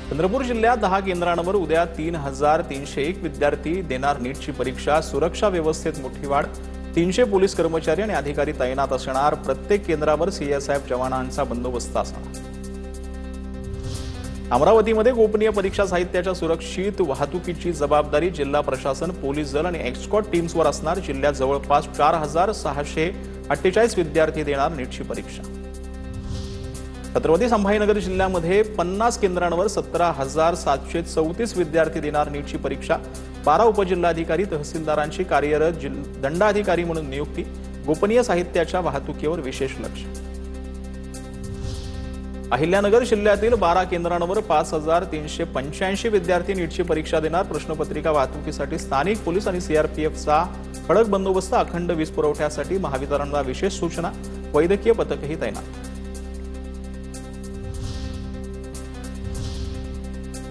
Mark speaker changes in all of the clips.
Speaker 1: चंद्रपूर जिल्ह्यात 10 केंद्रांवर उद्या 3,301 विद्यार्थी देणार नीटची परीक्षा। सुरक्षा व्यवस्थेत मोठी वाढ। 300 पोलीस कर्मचारी आणि अधिकारी तैनात असणार। प्रत्येक केंद्रावर सीएसएफ जवानांचा बंदोबस्त असणार। अमरावतीमध्ये गोपनीय परीक्षा साहित्याच्या सुरक्षित वाहतुकीची जबाबदारी जिल्हा प्रशासन, पोलीस दल आणि एस्कॉर्ट टीम्सवर असणार। जिल्ह्यात जवळपास 4,648 विद्यार्थी देणार नीटची परीक्षा। छत्रपती संभाजीनगर जिल्ह्यामध्ये 50 केंद्रांवर 17,734 विद्यार्थी देणार नीटची परीक्षा। 12 उपजिल्हाधिकारी तहसीलदारांची कार्यरत दंडाधिकारी म्हणून नियुक्ती। गोपनीय साहित्याच्या वाहतुकीवर विशेष लक्ष। अहिल्यानगर जिल्ह्यातील 12 केंद्रांवर 5,385 विद्यार्थी नीटची परीक्षा देणार। प्रश्नपत्रिका वाहतुकीसाठी स्थानिक पोलीस आणि सीआरपीएफचा कडक बंदोबस्त। अखंड वीज पुरवठ्यासाठी महावितरणला विशेष सूचना। वैद्यकीय पथकही तैनात।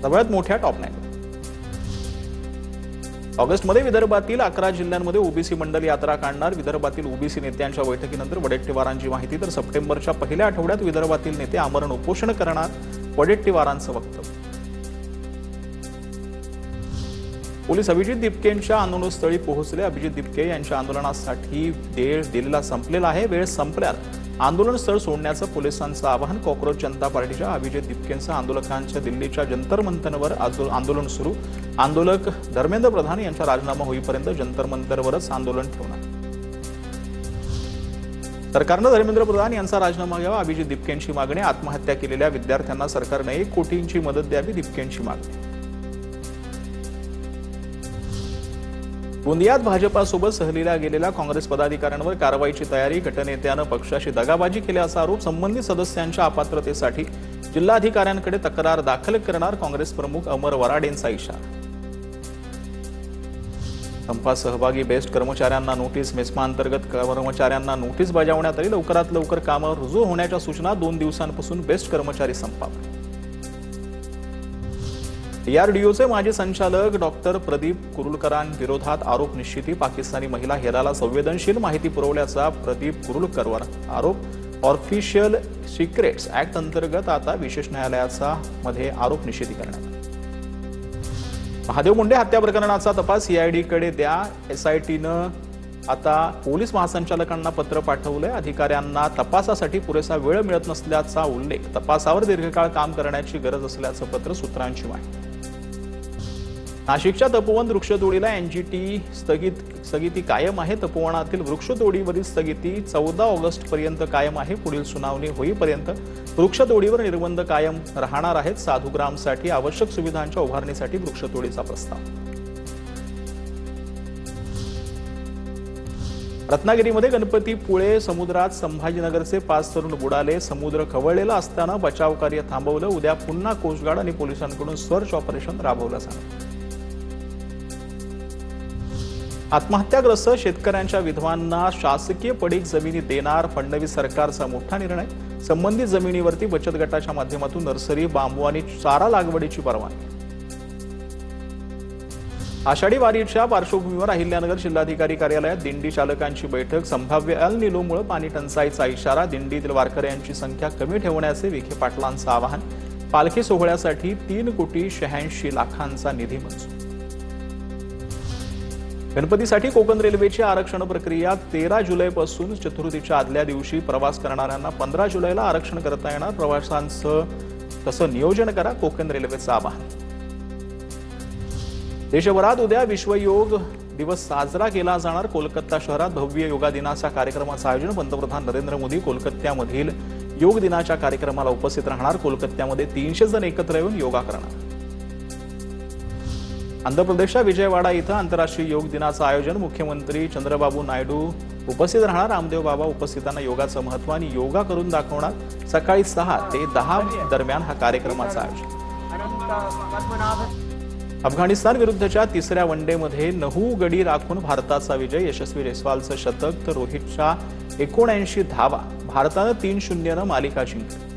Speaker 1: सगळ्यात मोठ्या टॉप 9 ऑगस्टमध्ये विदर्भातील 11 जिल्ह्यांमध्ये ओबीसी मंडल यात्रा काढणार। विदर्भातील ओबीसी नेत्यांच्या बैठकीनंतर वडेट्टीवारांची माहिती। तर सप्टेंबरच्या पहिल्या आठवड्यात विदर्भातील नेते आमरण उपोषण करणार। वडेट्टीवारांचं वक्तव्य। पोलीस अभिजित दिपकेंच्या आंदोलनस्थळी पोहोचले। अभिजित दिपके यांच्या आंदोलनासाठी वेळ दिलेला संपलेला आहे। वेळ संपल्यावर आंदोलनस्थळ सोडण्याचं पोलिसांचं आवाहन। कॉक्रोच जनता पार्टीच्या अभिजित दिपकेंचं आंदोलकांच्या दिल्लीच्या जंतर मंतरवर आंदोलन सुरू। आंदोलक धर्मेंद्र प्रधान यांचा राजीनामा होईपर्यंत जंतर मंतरवरच आंदोलन ठेवणार। सरकारनं धर्मेंद्र प्रधान यांचा राजीनामा घ्यावा, अभिजित दिपकेंची मागणी। आत्महत्या केलेल्या विद्यार्थ्यांना सरकारने 1 कोटींची मदत द्यावी, दिपकेंची मागणी। गोंदियात भाजपासोबत सहलीला गेलेल्या काँग्रेस पदाधिकाऱ्यांवर कारवाईची तयारी। गटनेत्यानं पक्षाशी दगाबाजी केल्याचा आरोप। संबंधित सदस्यांच्या अपात्रतेसाठी जिल्हाधिकाऱ्यांकडे तक्रार दाखल करणार। काँग्रेस प्रमुख अमर वराडेंचा इशारा। संपात सहभागी बेस्ट कर्मचाऱ्यांना नोटीस। मेस्मा अंतर्गत कर्मचाऱ्यांना नोटीस बजावण्यात आली। लवकरात लवकर कामावर रुजू होण्याच्या सूचना। 2 दिवसांपासून बेस्ट कर्मचारी संपावर। डीआरडीओचे माजी संचालक डॉक्टर प्रदीप कुरुलकरांविरोधात आरोप निश्चिती। पाकिस्तानी महिला हेराला संवेदनशील माहिती पुरवल्याचा प्रदीप कुरुलकरवर आरोप। ऑफिशियल सिक्रेट्स ऍक्ट अंतर्गत आता विशेष न्यायालयाचा मध्ये आरोप निश्चिती करण्यात आला। महादेव मुंडे हत्या प्रकरणाचा तपास सीआयडीकडे द्या। एसआयटीनं आता पोलीस महासंचालकांना पत्र पाठवलंय। अधिकाऱ्यांना तपासासाठी पुरेसा वेळ मिळत नसल्याचा उल्लेख। तपासावर दीर्घकाळ काम करण्याची गरज असल्याचं पत्र सूत्रांची माहिती। नाशिकच्या तपोवन वृक्षतोडीला एनजीटी स्थगिती कायम आहे। तपोवनातील वृक्षतोडीवरील स्थगिती 14 ऑगस्ट पर्यंत कायम आहे। पुढील सुनावणी होईपर्यंत वृक्षतोडीवर निर्बंध कायम राहणार आहेत। साधुग्रामसाठी आवश्यक सुविधांच्या उभारणीसाठी वृक्षतोडीचा प्रस्ताव। रत्नागिरीमध्ये गणपतीपुळे समुद्रात संभाजीनगरचे 5 तरुण बुडाले। समुद्र खवळलेला असताना बचाव कार्य थांबवलं। उद्या पुन्हा कोस्टगार्ड आणि पोलिसांकडून सर्च ऑपरेशन राबवलं जाणार। आत्महत्याग्रस्त शेतकऱ्यांच्या विधवांना शासकीय पडीक जमिनी देणार। फडणवीस सरकारचा मोठा निर्णय। संबंधित जमिनीवरती बचत गटाच्या माध्यमातून नर्सरी, बांबू आणि चारा लागवडीची परवानगी। आषाढी वारीच्या पार्श्वभूमीवर अहिल्यानगर जिल्हाधिकारी कार्यालयात दिंडी चालकांची बैठक। संभाव्य अल निनोमुळे पाणी टंचाईचा इशारा। दिंडीतील वारकऱ्यांची संख्या कमी ठेवण्याचे विखे पाटलांचं आवाहन। पालखी सोहळ्यासाठी 3,86,00,000 निधी मंजूर। गणपतीसाठी कोकण रेल्वेची आरक्षण प्रक्रिया 13 जुलैपासून। चतुर्थीच्या आदल्या दिवशी प्रवास करणाऱ्यांना 15 जुलैला आरक्षण करता येणार। प्रवाशांचं तसं नियोजन करा, कोकण रेल्वेचं आवाहन। देशभरात उद्या विश्व योग दिवस साजरा केला जाणार। कोलकाता शहरात भव्य योगा दिनाच्या कार्यक्रमाचं आयोजन। पंतप्रधान नरेंद्र मोदी कोलकात्यामधील योग दिनाच्या कार्यक्रमाला उपस्थित राहणार। कोलकात्यामध्ये 300 जण एकत्र येऊन योगा करणार। आंध्र प्रदेशच्या विजयवाडा इथं आंतरराष्ट्रीय योग दिनाचं आयोजन। मुख्यमंत्री चंद्रबाबू नायडू उपस्थित राहणार। रामदेव बाबा उपस्थितांना योगाचं महत्त्व आणि योगा करून दाखवणार। सकाळी 6 ते 10 दरम्यान हा कार्यक्रमाचं आयोजन। अफगाणिस्तान विरुद्धच्या 3ऱ्या वनडेमध्ये 9 गडी राखून भारताचा विजय। यशस्वी जयस्वालचं शतक तर रोहितच्या 79 धावा। भारतानं 3-0 मालिका जिंकली।